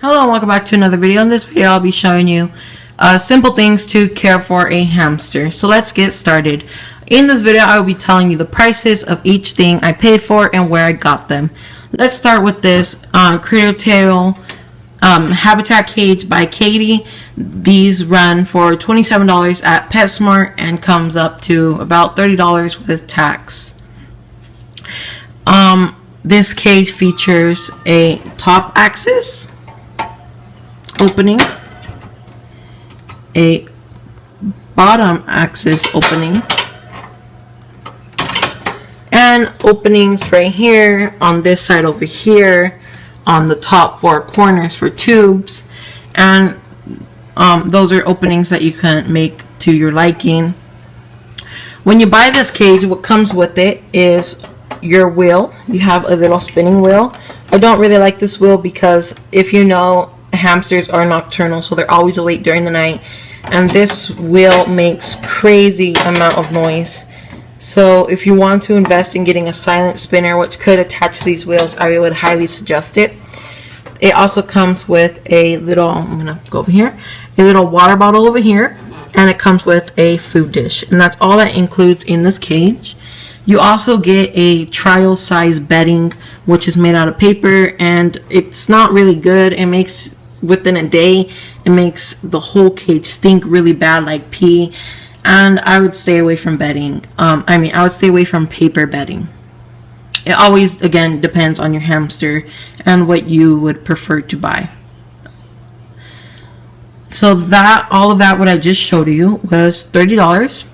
Hello and welcome back to another video. In this video I'll be showing you simple things to care for a hamster. So let's get started. In this video I will be telling you the prices of each thing I paid for and where I got them. Let's start with this Kaytee Habitat cage by Kaytee. These run for $27 at PetSmart and comes up to about $30 with tax. This cage features a top axis opening, a bottom axis opening, and openings right here on this side over here on the top four corners for tubes, and those are openings that you can make to your liking. When you buy this cage, what comes with it is your wheel. You have a little spinning wheel. I don't really like this wheel because, if you know, hamsters are nocturnal, so they're always awake during the night, and this wheel makes crazy amount of noise. So if you want to invest in getting a silent spinner which could attach to these wheels, I would highly suggest it. It also comes with a little, I'm gonna go over here, a little water bottle over here, and it comes with a food dish, and that's all that includes in this cage. You also get a trial size bedding, which is made out of paper, and it's not really good. It makes, within a day, it makes the whole cage stink really bad, like pee. And I would stay away from bedding. I would stay away from paper bedding. It always, again, depends on your hamster and what you would prefer to buy. So that, all of that, what I just showed you was $30.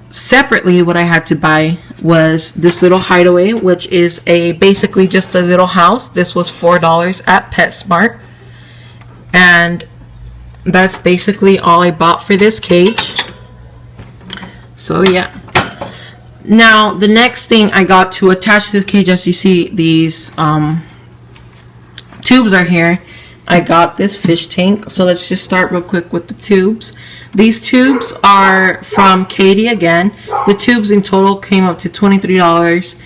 Separately, what I had to buy was this little hideaway, which is basically just a little house. This was $4 at PetSmart, and that's basically all I bought for this cage. So yeah. Now the next thing I got to attach to this cage, as you see, these tubes are here. I got this fish tank. So let's just start real quick with the tubes. These tubes are from Kaytee again. The tubes in total came up to $23.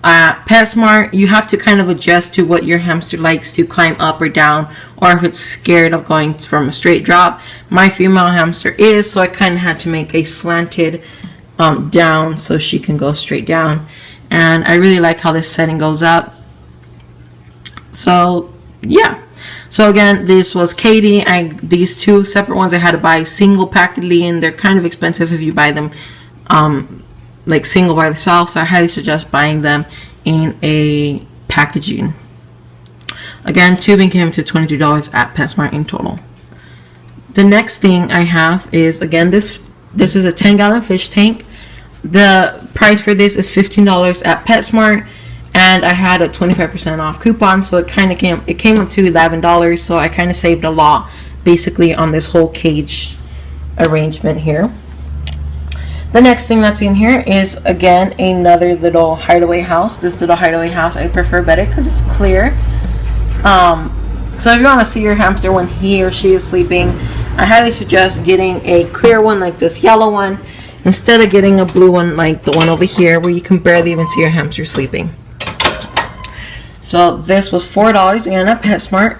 At PetSmart, you have to kind of adjust to what your hamster likes to climb up or down, or if it's scared of going from a straight drop. My female hamster is, so I kind of had to make a slanted down so she can go straight down. And I really like how this setting goes up. So yeah. So again, this was Kaytee. These two separate ones I had to buy single packagedly, and they're kind of expensive if you buy them like single by themselves. So I highly suggest buying them in a packaging. Again, tubing came to $23 at PetSmart in total. The next thing I have is, again, this is a 10-gallon fish tank. The price for this is $15 at PetSmart. And I had a 25% off coupon, so it came up to $11. So I kind of saved a lot, basically, on this whole cage arrangement here. The next thing that's in here is, again, another little hideaway house. This little hideaway house I prefer better because it's clear. So if you want to see your hamster when he or she is sleeping, I highly suggest getting a clear one like this yellow one, instead of getting a blue one like the one over here where you can barely even see your hamster sleeping. So this was $4 again at PetSmart.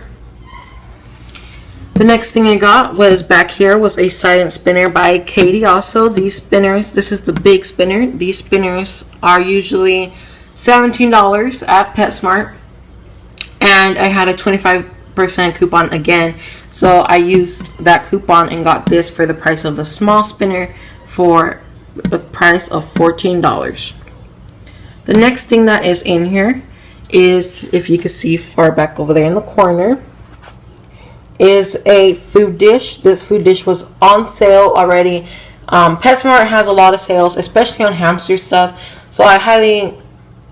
The next thing I got was back here was a silent spinner by Kaytee. Also, these spinners, this is the big spinner. These spinners are usually $17 at PetSmart, and I had a 25% coupon again. So I used that coupon and got this for the price of a small spinner for the price of $14. The next thing that is in here is, if you can see far back over there in the corner, is a food dish. This food dish was on sale already. PetSmart has a lot of sales, especially on hamster stuff, so I highly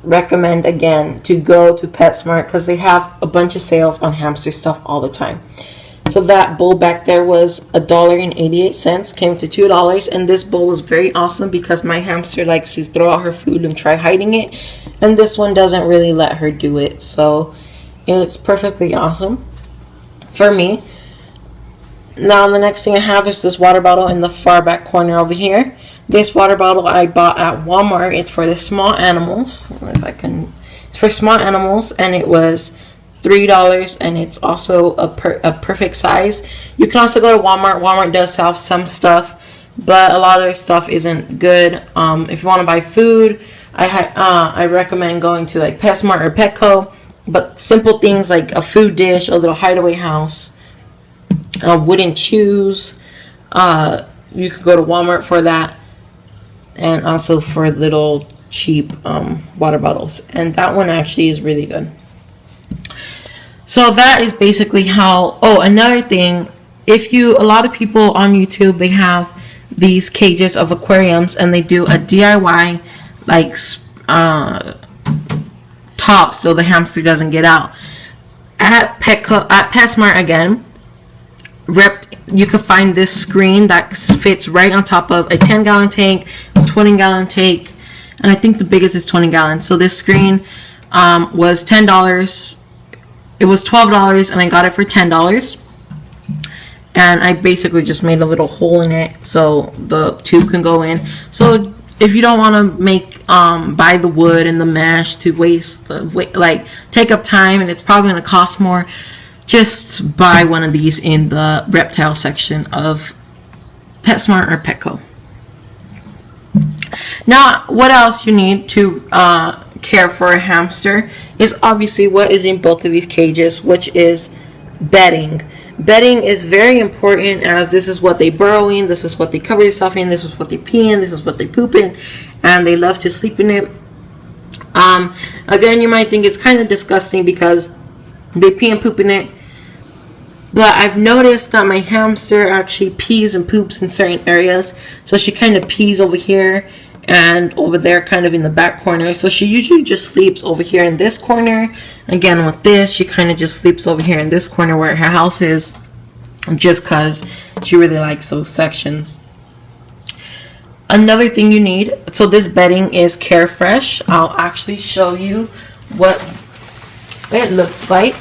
recommend, again, to go to PetSmart because they have a bunch of sales on hamster stuff all the time. So that bowl back there was $1.88, came to $2, and this bowl was very awesome because my hamster likes to throw out her food and try hiding it, and this one doesn't really let her do it, so it's perfectly awesome for me. Now the next thing I have is this water bottle in the far back corner over here. This water bottle I bought at Walmart. It's for the small animals. If I can, it's for small animals, and it was $3, and it's also a perfect size. You can also go to Walmart. Walmart does have some stuff, but a lot of their stuff isn't good. If you want to buy food, I recommend going to like PetSmart or Petco. But simple things like a food dish, a little hideaway house, wooden shoes, you could go to Walmart for that, and also for little cheap water bottles. And that one actually is really good. So that is basically how. Oh, another thing, a lot of people on YouTube, they have these cages of aquariums, and they do a DIY like top so the hamster doesn't get out. At PetSmart again, you can find this screen that fits right on top of a 10-gallon tank, a 20-gallon tank, and I think the biggest is 20 gallons. So this screen was $10. It was $12, and I got it for $10. And I basically just made a little hole in it so the tube can go in. So if you don't want to buy the wood and the mesh to take up time, and it's probably going to cost more, just buy one of these in the reptile section of PetSmart or Petco. Now, what else you need to care for a hamster is obviously what is in both of these cages, which is bedding. Bedding is very important, as this is what they burrow in, this is what they cover themselves in, this is what they pee in, this is what they poop in, and they love to sleep in it. Again, you might think it's kind of disgusting because they pee and poop in it, but I've noticed that my hamster actually pees and poops in certain areas. So she kind of pees over here and over there, kind of in the back corner. So she usually just sleeps over here in this corner. Again, with this, she kind of just sleeps over here in this corner where her house is, just because she really likes those sections. Another thing you need, so this bedding is CareFresh. I'll actually show you what it looks like.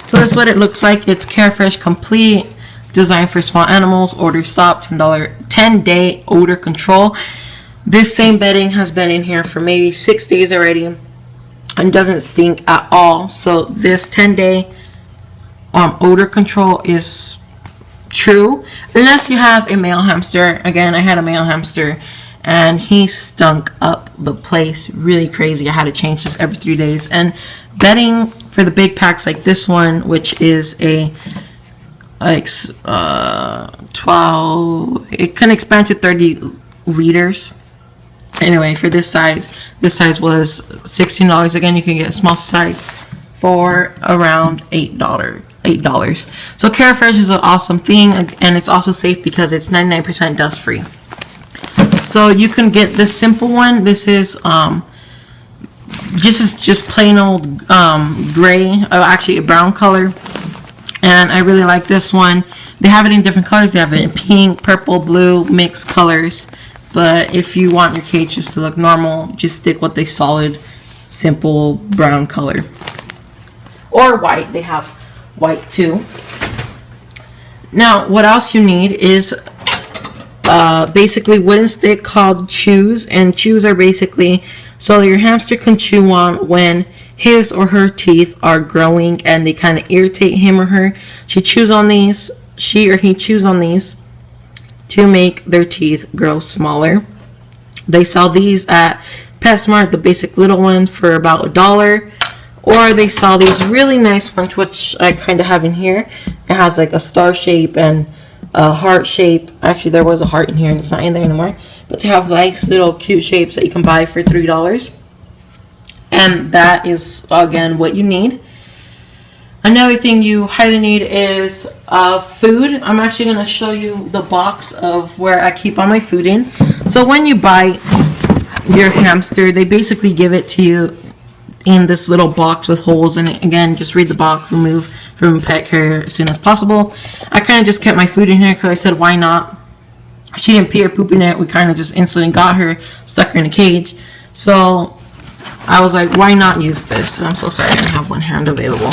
So that's what it looks like. It's CareFresh Complete, designed for small animals. Order stop, $10-day odor control. This same bedding has been in here for maybe 6 days already and doesn't stink at all. So this 10-day odor control is true, unless you have a male hamster. Again, I had a male hamster and he stunk up the place really crazy. I had to change this every 3 days. And bedding for the big packs like this one, which is a 12, it can expand to 30 liters. Anyway, for this size was $16. Again, you can get a small size for around $8. So CareFresh is an awesome thing, and it's also safe because it's 99% dust free. So you can get this simple one. This is just plain old gray, actually a brown color, and I really like this one. They have it in different colors. They have it in pink, purple, blue, mixed colors. But if you want your cage just to look normal, just stick with a solid, simple brown color. Or white. They have white too. Now, what else you need is basically wooden stick called chews. And chews are basically so your hamster can chew on when his or her teeth are growing and they kind of irritate him or her. She or he chews on these to make their teeth grow smaller. They sell these at PetSmart, the basic little ones, for about $1. Or they sell these really nice ones, which I kind of have in here. It has like a star shape and a heart shape. Actually, there was a heart in here and it's not in there anymore. But they have nice little cute shapes that you can buy for $3. And that is, again, what you need. Another thing you highly need is food. I'm actually going to show you the box of where I keep all my food in. So when you buy your hamster, they basically give it to you in this little box with holes in it. Again, just read the box, remove from pet care as soon as possible. I kind of just kept my food in here because I said, why not? She didn't pee or poop in it. We kind of just instantly got her, stuck her in a cage. So I was like, why not use this? I'm so sorry, I don't have one hand available.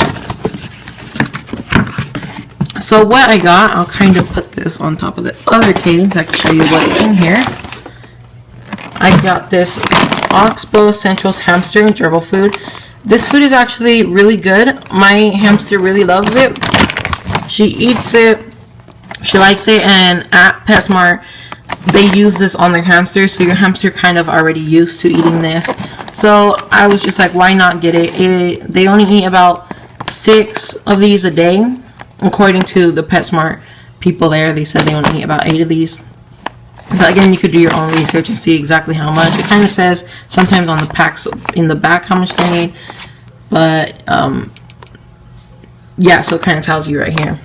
So what I got, I'll kind of put this on top of the other cage. I can show you what's in here. I got this Oxbow Central's Hamster and Gerbil Food. This food is actually really good. My hamster really loves it. She eats it. She likes it. And at PetSmart, they use this on their hamsters. So your hamster kind of already used to eating this. So I was just like, why not get it? They only eat about 6 of these a day. According to the PetSmart people there, they said they only eat about 8 of these. But again, you could do your own research and see exactly how much. It kind of says sometimes on the packs in the back how much they need. But yeah, so it kind of tells you right here.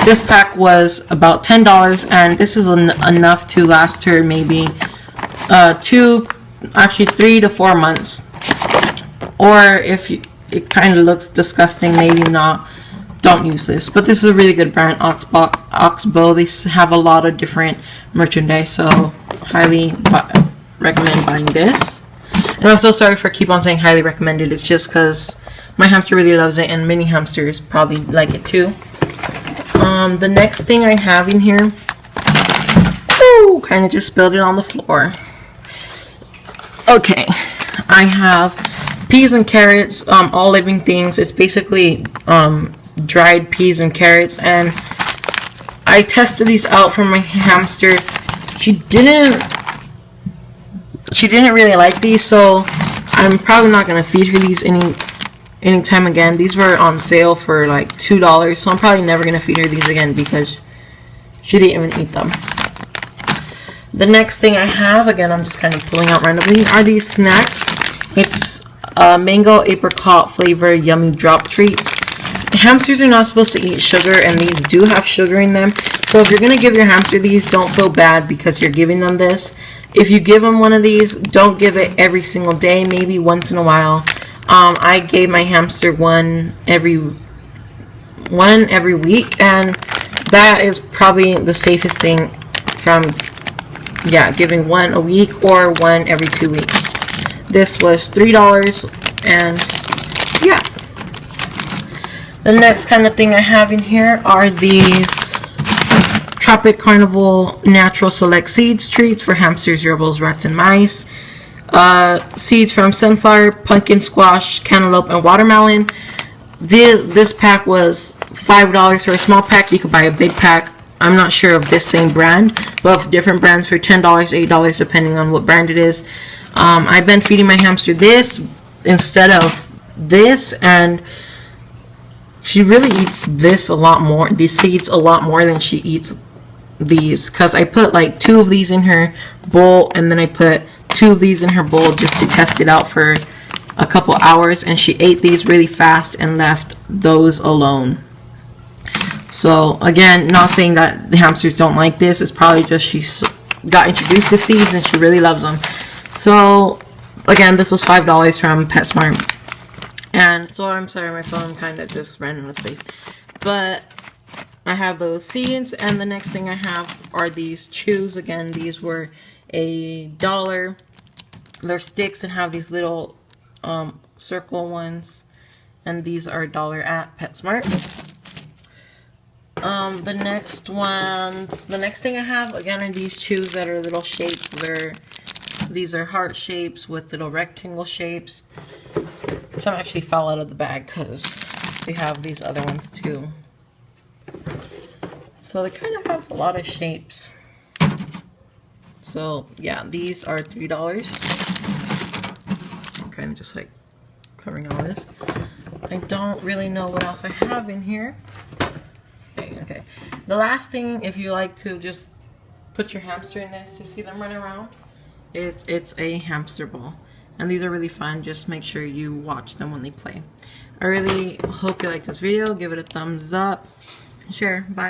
This pack was about $10, and this is enough to last her maybe 3 to 4 months. Or if it kind of looks disgusting, maybe not. Don't use this. But this is a really good brand, Oxbow. They have a lot of different merchandise, so highly recommend buying this. And I'm so sorry for keep on saying highly recommended. It's just because my hamster really loves it, and mini hamsters probably like it too. The next thing I have in here, kind of just spilled it on the floor. Okay, I have peas and carrots, all living things. It's basically dried peas and carrots, and I tested these out for my hamster. She didn't really like these, so I'm probably not gonna feed her these anytime again. These were on sale for like $2, so I'm probably never gonna feed her these again because she didn't even eat them. The next thing I have, again, I'm just kind of pulling out randomly, are these snacks. It's mango apricot flavor yummy drop treats. Hamsters are not supposed to eat sugar, and these do have sugar in them. So if you're going to give your hamster these, don't feel bad because you're giving them this. If you give them one of these, don't give it every single day, maybe once in a while. I gave my hamster one every week, and that is probably the safest thing from, yeah, giving one a week or one every 2 weeks. This was $3, and yeah. The next kind of thing I have in here are these Tropic Carnival Natural Select Seeds treats for hamsters, gerbils, rats, and mice. Seeds from sunflower, pumpkin squash, cantaloupe, and watermelon. This pack was $5 for a small pack. You could buy a big pack. I'm not sure of this same brand, but of different brands for $10, $8, depending on what brand it is. I've been feeding my hamster this instead of this, and she really eats this a lot more, these seeds a lot more than she eats these, because I put like 2 of these in her bowl, and then I put 2 of these in her bowl just to test it out for a couple hours, and she ate these really fast and left those alone. So again, not saying that the hamsters don't like this, it's probably just she got introduced to seeds and she really loves them. So again, this was $5 from PetSmart. And so I'm sorry, my phone kind of just ran out of space. But I have those seeds, and the next thing I have are these chews. Again, these were $1. They're sticks and have these little circle ones, and these are $1 at PetSmart. The next thing I have again are these chews that are little shapes. These are heart shapes with little rectangle shapes. Some actually fell out of the bag because they have these other ones too. So they kind of have a lot of shapes. So yeah, these are $3. I'm kind of just like covering all this. I don't really know what else I have in here. Okay. The last thing, if you like to just put your hamster in this to see them run around, it's a hamster ball. And these are really fun. Just make sure you watch them when they play. I really hope you like this video. Give it a thumbs up and share. Bye.